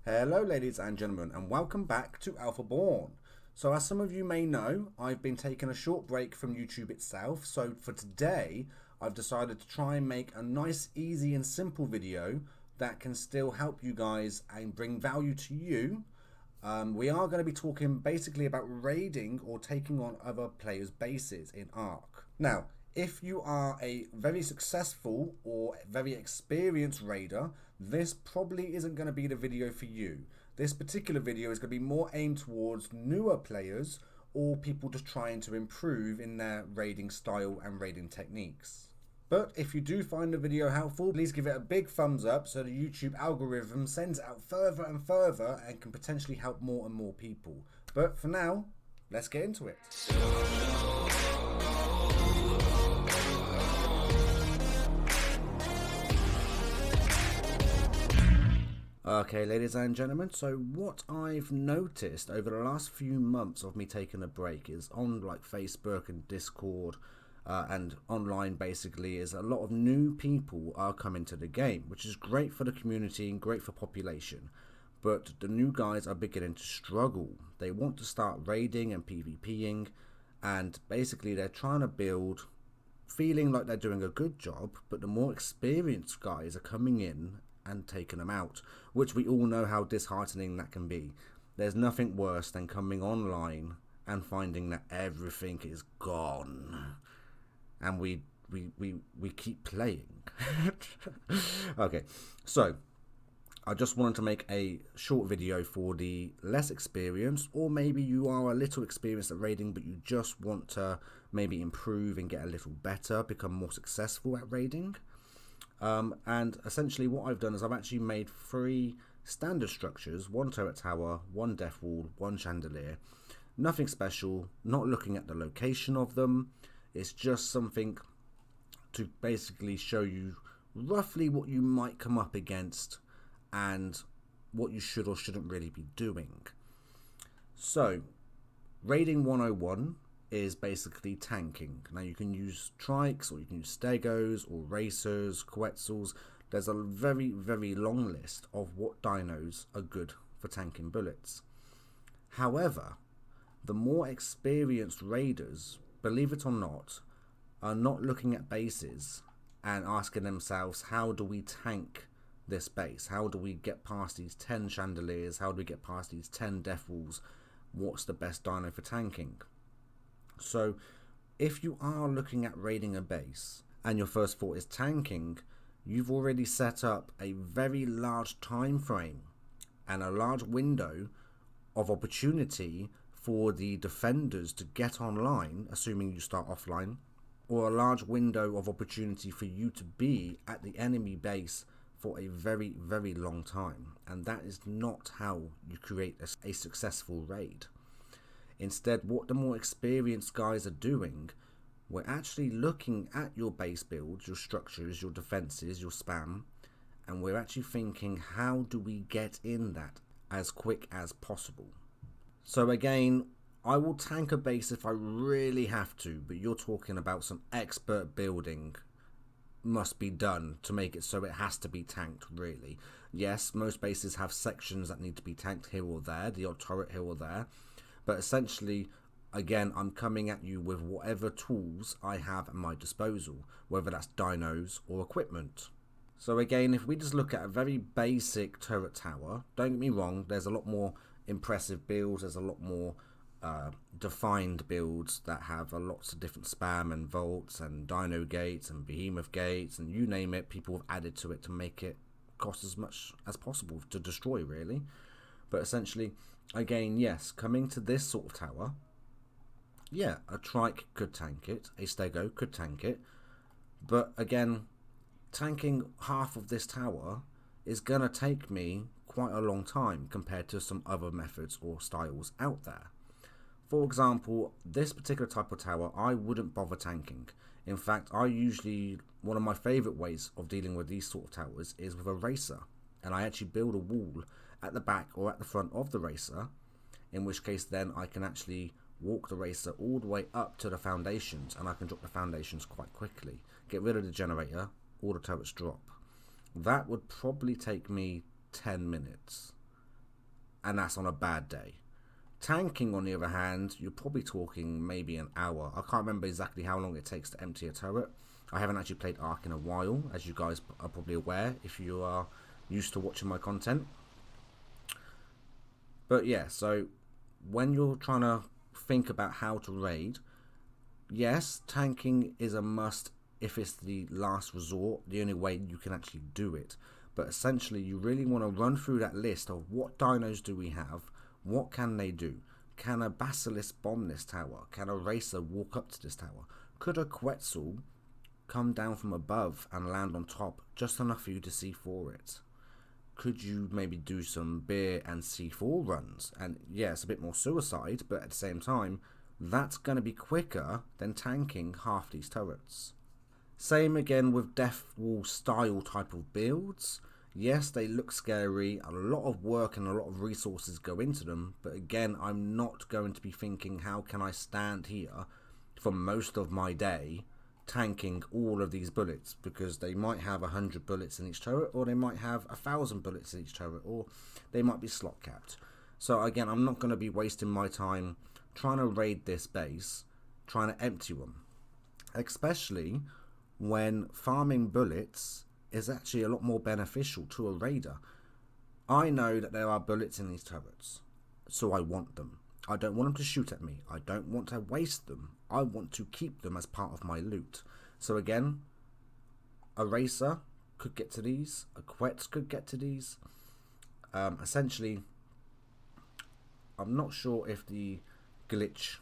Hello ladies and gentlemen, and welcome back to Alpha Born. So as some of you may know, I've been taking a short break from YouTube itself, so for today I've decided to try and make a nice, easy and simple video that can still help you guys and bring value to you. We are going to be talking basically about raiding or taking on other players' bases in Ark. Now, if you are a very successful or very experienced raider, this probably isn't going to be the video for you. This particular video is going to be more aimed towards newer players or people just trying to improve in their raiding style and raiding techniques. But if you do find the video helpful, please give it a big thumbs up so the YouTube algorithm sends it out further and further and can potentially help more and more people. But for now, let's get into it. Okay, ladies and gentlemen, so what I've noticed over the last few months of me taking a break is on like Facebook and Discord and online basically is a lot of new people are coming to the game, which is great for the community and great for population. But the new guys are beginning to struggle. They want to start raiding and PvPing, and basically they're trying to build, feeling like they're doing a good job, but the more experienced guys are coming in and taking them out, which we all know how disheartening that can be. There's nothing worse than coming online and finding that everything is gone, and we keep playing. Okay, so I just wanted to make a short video for the less experienced, or maybe you are a little experienced at raiding but you just want to maybe improve and get a little better, become more successful at raiding. And essentially what I've done is I've actually made 3 standard structures: 1 turret tower, 1 death wall, 1 chandelier. Nothing special, not looking at the location of them. It's just something to basically show you roughly what you might come up against and what you should or shouldn't really be doing. So, raiding 101 is basically tanking. Now you can use trikes, or you can use stegos, or racers, quetzals. There's a very, very long list of what dinos are good for tanking bullets. However, the more experienced raiders, believe it or not, are not looking at bases and asking themselves, how do we tank this base? How do we get past these 10 chandeliers? How do we get past these 10 death walls? What's the best dino for tanking? So if you are looking at raiding a base and your first thought is tanking, you've already set up a very large time frame and a large window of opportunity for the defenders to get online, assuming you start offline, or a large window of opportunity for you to be at the enemy base for a very, very long time. And that is not how you create a successful raid. Instead, what the more experienced guys are doing, we're actually looking at your base builds, your structures, your defenses, your spam, and we're actually thinking, how do we get in that as quick as possible? So again, I will tank a base if I really have to, but you're talking about some expert building must be done to make it so it has to be tanked, really. Yes, most bases have sections that need to be tanked here or there, the odd turret here or there, but essentially, again, I'm coming at you with whatever tools I have at my disposal, whether that's dinos or equipment. So again, if we just look at a very basic turret tower, don't get me wrong, there's a lot more impressive builds, there's a lot more defined builds that have lots of different spam and vaults and dino gates and behemoth gates and you name it. People have added to it to make it cost as much as possible to destroy, really. But essentially, again, yes, coming to this sort of tower, yeah, a trike could tank it, a stego could tank it, but again, tanking half of this tower is gonna take me quite a long time compared to some other methods or styles out there. For example, this particular type of tower, I wouldn't bother tanking. In fact, one of my favourite ways of dealing with these sort of towers is with a racer. And I actually build a wall at the back or at the front of the racer, in which case then I can actually walk the racer all the way up to the foundations, and I can drop the foundations quite quickly. Get rid of the generator, all the turrets drop. That would probably take me 10 minutes. and that's on a bad day. Tanking, on the other hand, you're probably talking maybe an hour. I can't remember exactly how long it takes to empty a turret. I haven't actually played Ark in a while, as you guys are probably aware if you are used to watching my content. But yeah, so when you're trying to think about how to raid, yes, tanking is a must if it's the last resort, the only way you can actually do it. But essentially, you really want to run through that list of what dinos do we have, what can they do? Can a basilisk bomb this tower? Can a racer walk up to this tower? Could a Quetzal come down from above and land on top just enough for you to C4 it? Could you maybe do some beer and C4 runs? And yeah, it's a bit more suicide, but at the same time, that's going to be quicker than tanking half these turrets. Same again with Death Wall style type of builds. Yes, they look scary, a lot of work and a lot of resources go into them, but again, I'm not going to be thinking how can I stand here for most of my day tanking all of these bullets, because they might have 100 bullets in each turret, or they might have 1,000 bullets in each turret, or they might be slot capped. So again, I'm not going to be wasting my time trying to raid this base, trying to empty them, especially when farming bullets is actually a lot more beneficial to a raider. I know that there are bullets in these turrets, so I want them. I don't want them to shoot at me. I don't want to waste them. I want to keep them as part of my loot. So again, a racer could get to these. A Quetz could get to these. Essentially, I'm not sure if the glitch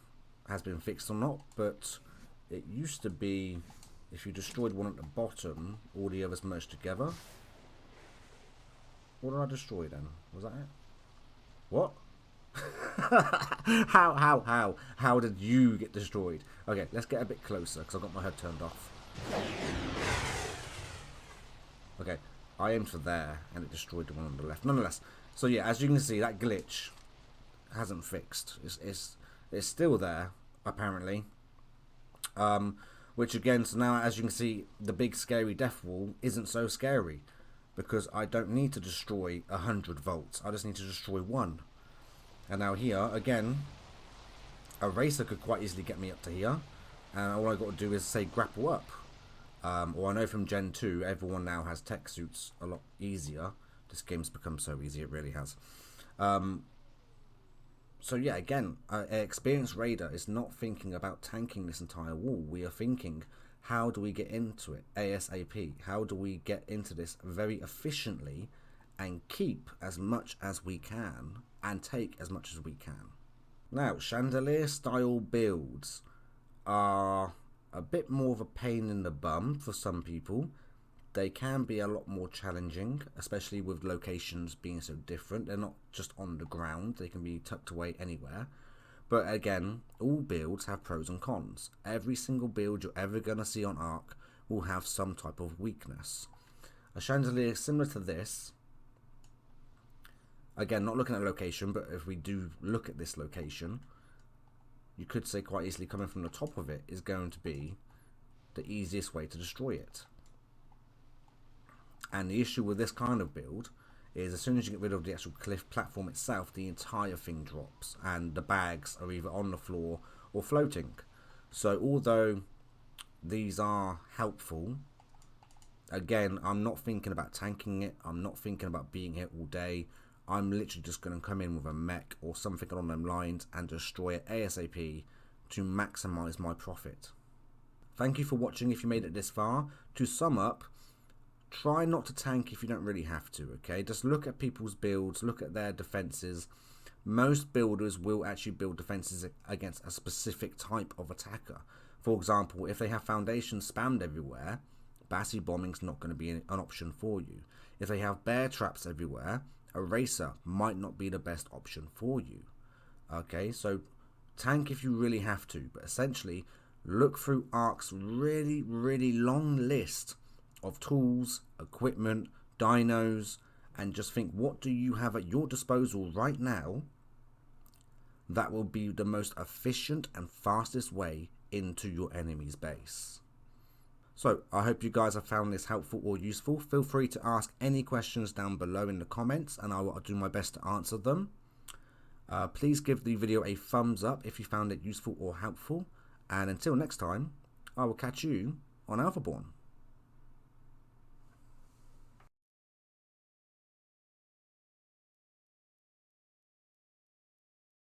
has been fixed or not, but it used to be if you destroyed one at the bottom, all the others merged together. What did I destroy then? Was that it? What? How did you get destroyed? Okay, let's get a bit closer because I've got my head turned off. Okay, I aimed for there and it destroyed the one on the left. Nonetheless, so yeah, as you can see, that glitch hasn't fixed. It's still there apparently. Which again, so now as you can see, the big scary death wall isn't so scary because I don't need to destroy 100 volts. I just need to destroy one. And now here, again, a racer could quite easily get me up to here. And all I got to do is say grapple up. Or I know from Gen 2, everyone now has tech suits a lot easier. This game's become so easy, it really has. So yeah, again, an experienced raider is not thinking about tanking this entire wall. We are thinking, how do we get into it ASAP? How do we get into this very efficiently and keep as much as we can and take as much as we can? Now, Chandelier style builds are a bit more of a pain in the bum for some people. They can be a lot more challenging, especially with locations being so different. They're not just on the ground, they can be tucked away anywhere. But again, all builds have pros and cons. Every single build you're ever going to see on Ark will have some type of weakness. A Chandelier similar to this, again, not looking at location, but if we do look at this location, you could say quite easily coming from the top of it is going to be the easiest way to destroy it. And the issue with this kind of build is as soon as you get rid of the actual cliff platform itself, the entire thing drops and the bags are either on the floor or floating. So although these are helpful, again, I'm not thinking about tanking it. I'm not thinking about being here all day. I'm literally just going to come in with a mech or something along them lines and destroy it ASAP to maximize my profit. Thank you for watching if you made it this far. To sum up, try not to tank if you don't really have to, okay? Just look at people's builds, look at their defenses. Most builders will actually build defenses against a specific type of attacker. For example, if they have foundations spammed everywhere, Bassi bombing's not going to be an option for you. If they have bear traps everywhere, a racer might not be the best option for you. Okay, so tank if you really have to, but essentially look through Ark's really, really long list of tools, equipment, dinos, and just think, what do you have at your disposal right now that will be the most efficient and fastest way into your enemy's base? So I hope you guys have found this helpful or useful. Feel free to ask any questions down below in the comments and I will do my best to answer them. Please give the video a thumbs up if you found it useful or helpful. And until next time, I will catch you on Alphaborn.